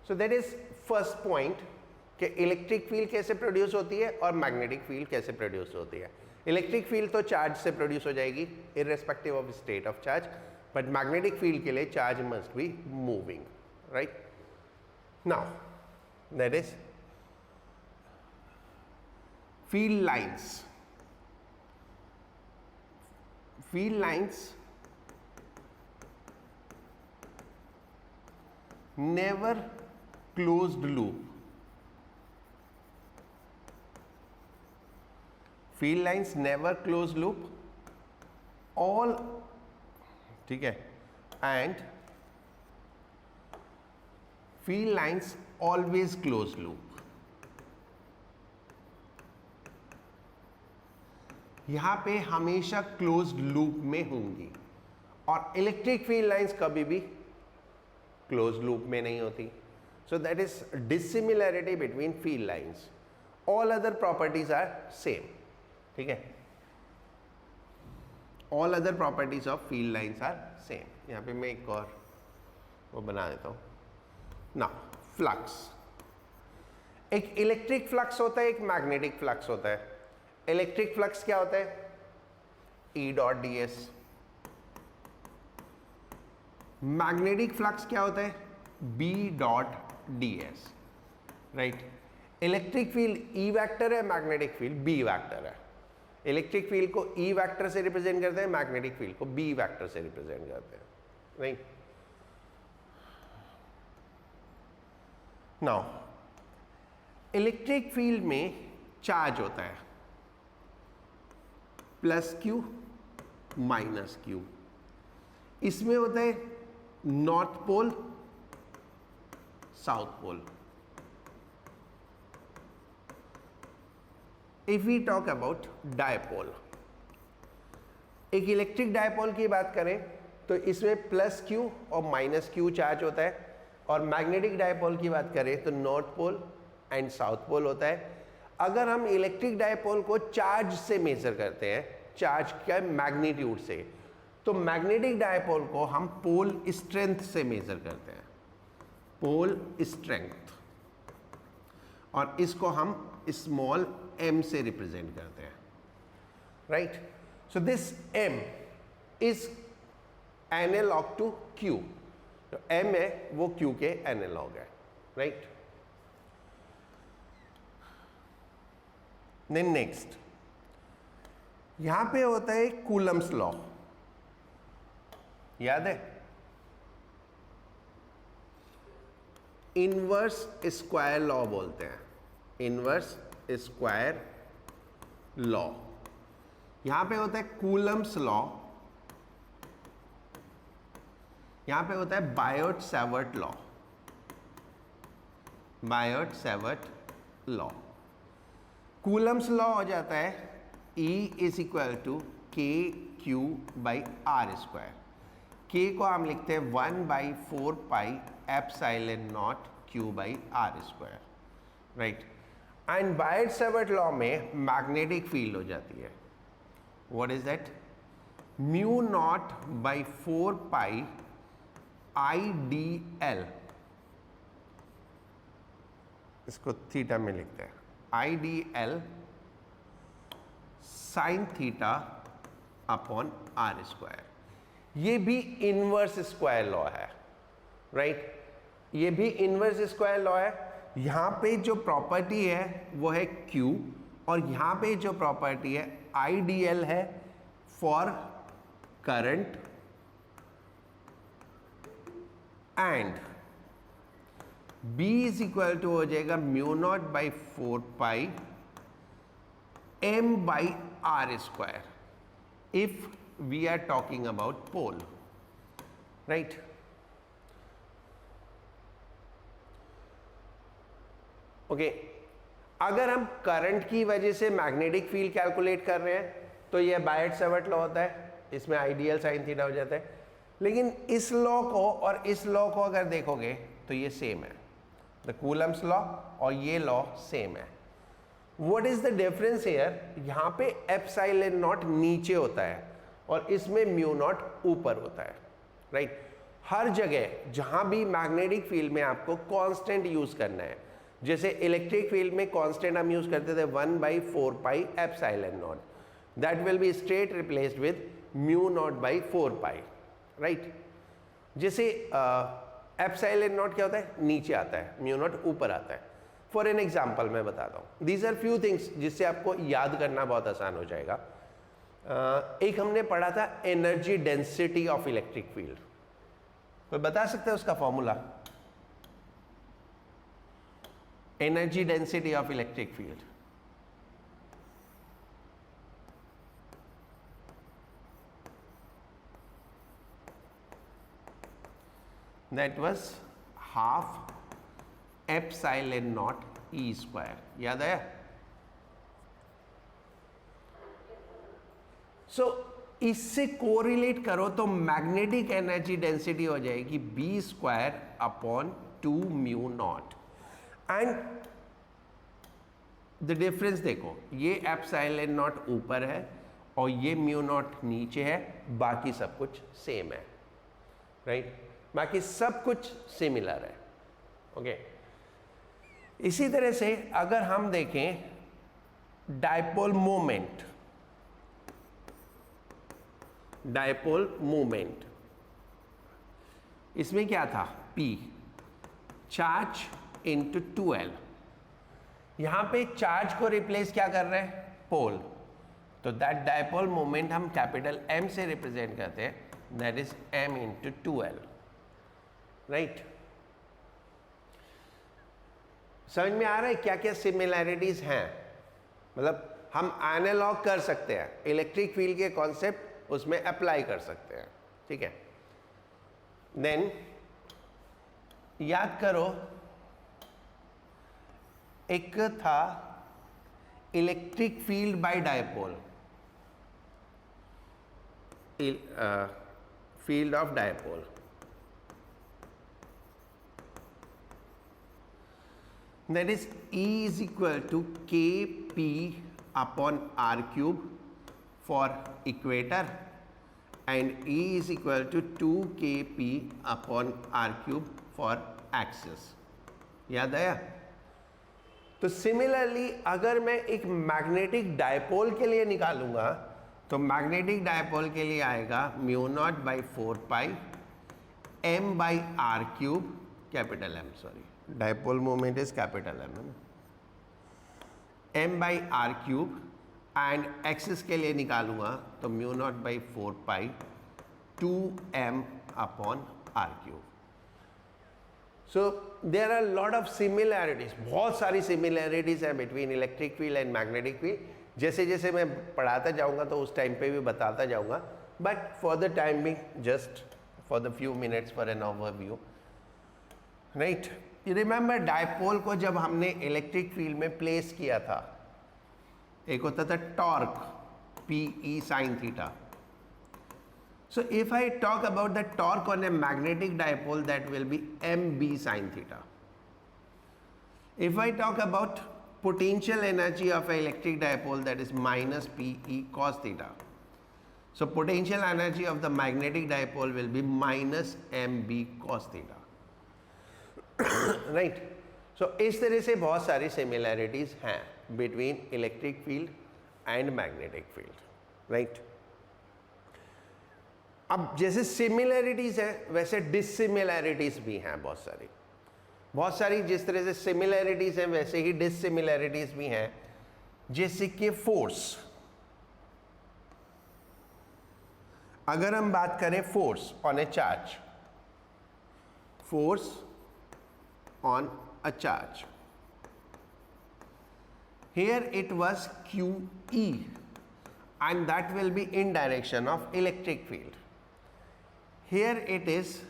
So that is first point कि electric field कैसे produce होती है और मैग्नेटिक फील्ड कैसे प्रोड्यूस होती है। इलेक्ट्रिक फील्ड तो चार्ज से प्रोड्यूस हो जाएगी irrespective of state of charge, but magnetic field के लिए charge must be moving, right. Now that is field lines. Field lines never closed loop. Field lines never closed loop. All ठीक है, and field lines always closed loop. यहां पे हमेशा closed loop में होंगी और इलेक्ट्रिक फील्ड लाइंस कभी भी क्लोज्ड लूप में नहीं होती। So that is dissimilarity between field lines. All other properties are same, ठीक है। All other properties of field lines are same. यहां पे मैं एक और वो बना देता हूं ना। फ्लक्स, एक इलेक्ट्रिक फ्लक्स होता है, एक मैग्नेटिक फ्लक्स होता है। इलेक्ट्रिक फ्लक्स क्या होता है? E dot D S. Magnetic flux क्या होता है? B dot D S, right. Electric field E vector है, मैग्नेटिक फील्ड B वेक्टर है। इलेक्ट्रिक फील्ड को E वेक्टर से रिप्रेजेंट करते हैं, मैग्नेटिक फील्ड को B वेक्टर से रिप्रेजेंट करते हैं, राइट। नाउ इलेक्ट्रिक फील्ड में चार्ज होता है प्लस क्यू माइनस क्यू। इसमें होता है north pole south pole. If we talk about dipole, एक इलेक्ट्रिक डायपोल की बात करें तो इसमें प्लस क्यू और माइनस क्यू चार्ज होता है, और मैग्नेटिक डायपोल की बात करें तो north pole and south pole होता है। अगर हम इलेक्ट्रिक डायपोल को चार्ज से मेजर करते हैं, चार्ज का मैग्नीट्यूड से, तो मैग्नेटिक डायपोल को हम पोल स्ट्रेंथ से मेजर करते हैं, पोल स्ट्रेंथ, और इसको हम स्मॉल m से रिप्रेजेंट करते हैं, right. So this m is analogue to q। जो m है वो q के एनालॉग है, राइट। देन नेक्स्ट, यहां पे होता है कूलम्स लॉ, याद है? इनवर्स स्क्वायर लॉ बोलते हैं, इनवर्स स्क्वायर लॉ। यहां पे होता है कूलम्स लॉ, यहां पे होता है Biot Savart law, Biot Savart law. Coulomb's law हो जाता है E is equal to K Q by R square. K को हम लिखते हैं 1/4 pi epsilon naught Q by R square, right. And Biot Savart law में मैग्नेटिक फील्ड हो जाती है, what is that? Mu naught by 4 pi I D L, इसको theta में लिखते हैं, I D L sine theta upon are square. ये भी इनवर्स स्क्वायर लॉ है, राइट। ये भी इनवर्स स्क्वायर लॉ है। यहां पे जो प्रॉपर्टी है वो है Q, और यहां पे जो प्रॉपर्टी है IDL है for current, and B is equal to हो जाएगा mu naught by 4 pi m by R square if we are talking about pole, right. Okay, अगर हम करंट की वजह से मैग्नेटिक फील्ड कैलकुलेट कर रहे हैं तो यह बायोट सैवर्ट लॉ होता है, इसमें आइडियल साइन थीटा हो जाता है। लेकिन इस लॉ को और इस लॉ को अगर देखोगे तो ये सेम है, द कूलम्स लॉ और ये लॉ सेम है। What is the difference here? यहां पे एप्सिलॉन नॉट नीचे होता है और इसमें म्यू नॉट ऊपर होता है, राइट। हर जगह जहां भी मैग्नेटिक फील्ड में आपको कांस्टेंट यूज करना है, जैसे इलेक्ट्रिक फील्ड में कांस्टेंट हम यूज करते थे 1/4 pi epsilon not, that will be straight replaced with mu naught by 4 pi, right. जैसे एप्सिलॉन नॉट क्या होता है, नीचे आता है, म्यू नॉट ऊपर आता है। फॉर एन एग्जाम्पल मैं बताता हूँ, दीज आर फ्यू थिंग्स जिससे आपको याद करना बहुत आसान हो जाएगा। एक हमने पढ़ा था energy density of electric field, कोई बता सकता है उसका formula? Energy density of electric field, that was half epsilon naught E square, याद आया? सो इससे कोरिलेट करो तो मैग्नेटिक एनर्जी डेंसिटी हो जाएगी B square upon 2 mu naught, and the difference देखो, ये एप्सिलॉन नॉट ऊपर है और ये म्यू नॉट नीचे है, बाकी सब कुछ सेम है, राइट? बाकी सब कुछ सिमिलर है, ओके। इसी तरह से अगर हम देखें डायपोल मोमेंट, इसमें क्या था? P charge into 2L। यहां पे चार्ज को रिप्लेस क्या कर रहे हैं? पोल। तो दैट डायपोल मोमेंट हम कैपिटल M से रिप्रेजेंट करते हैं, that is M into 2L, right? समझ में आ रहा है क्या क्या सिमिलैरिटीज हैं? मतलब हम एनालॉग कर सकते हैं, इलेक्ट्रिक फील्ड के कॉन्सेप्ट उसमें अप्लाई कर सकते हैं, ठीक है। देन याद करो, एक था electric field by dipole, field of dipole. That is E is equal to Kp upon R cube for equator and E is equal to 2Kp upon R cube for axis। याद आया? तो similarly अगर मैं एक magnetic dipole के लिए निकालूंगा तो मैग्नेटिक डायपोल के लिए आएगा mu naught by 4 pi M by R cube, capital M, sorry, dipole moment is capital M, M by R cube, and axis के लिए निकालूंगा तो mu naught by 4 pi 2M upon R cube. So there are lot of similarities, बहुत सारी similarities हैं between electric field and magnetic field. जैसे जैसे मैं पढ़ाता जाऊंगा तो उस टाइम पे भी बताता जाऊंगा, but for the time being just for the few minutes for an overview, right? Remember dipole को जब हमने इलेक्ट्रिक फील्ड में प्लेस किया था, एक होता था torque PE sin theta। So if I talk about the torque on a magnetic dipole, that will be MB sin theta। If I talk about potential energy of an electric dipole, that is minus PE cos theta। So potential energy of the magnetic dipole will be minus MB cos theta, right? So इस तरह से बहुत सारी similarities हैं between electric field and magnetic field, right? अब जैसे similarities है वैसे डिसिमिलैरिटीज भी हैं बहुत सारी। जिस तरह से सिमिलैरिटीज हैं वैसे ही डिसिमिलैरिटीज भी हैं। जैसे कि फोर्स, अगर हम बात करें force on A charge, force on a charge, here it was QE and that will be in direction of electric field. Here it is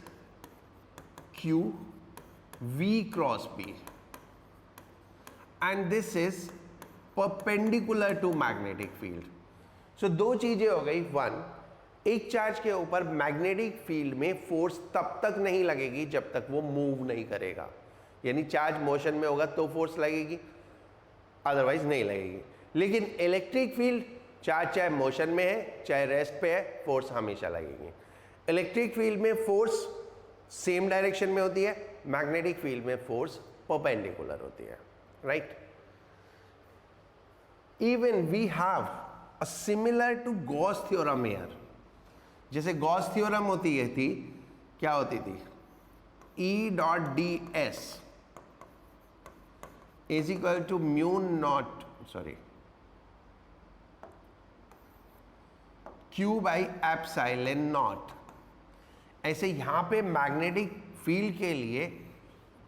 Q V cross B and this is perpendicular to magnetic field। So दो चीजें हो गई। One, एक charge के ऊपर magnetic field में force तब तक नहीं लगेगी जब तक वो मूव नहीं करेगा, यानी चार्ज मोशन में होगा तो फोर्स लगेगी, अदरवाइज नहीं लगेगी। लेकिन इलेक्ट्रिक फील्ड चार्ज चाहे मोशन में है चाहे रेस्ट पे है, फोर्स हमेशा लगेगी। इलेक्ट्रिक फील्ड में फोर्स सेम डायरेक्शन में होती है, मैग्नेटिक फील्ड में फोर्स परपेंडिकुलर होती है, right. Even we have a similar to Gauss theorem here. जैसे गॉस थ्योरम होती है थी, क्या होती थी, E dot D S is equal to mu naught Q by epsilon naught. ऐसे यहां पे मैग्नेटिक फील्ड के लिए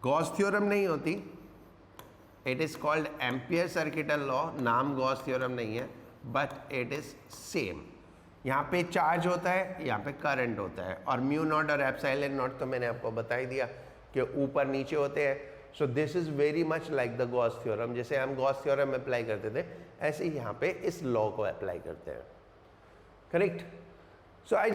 गॉस थ्योरम नहीं होती, it is called ampere circuital law. नाम गॉस थ्योरम नहीं है, बट इट इज सेम। यहाँ पे चार्ज होता है, यहाँ पे करंट होता है, और म्यू नॉट और एप्सिलॉन नॉट तो मैंने आपको बता ही दिया कि ऊपर नीचे होते हैं। So this is very much like the Gauss theorem. जैसे हम गॉस थ्योरम अप्लाई करते थे, ऐसे ही यहाँ पे इस लॉ को अप्लाई करते हैं, करेक्ट। सो आई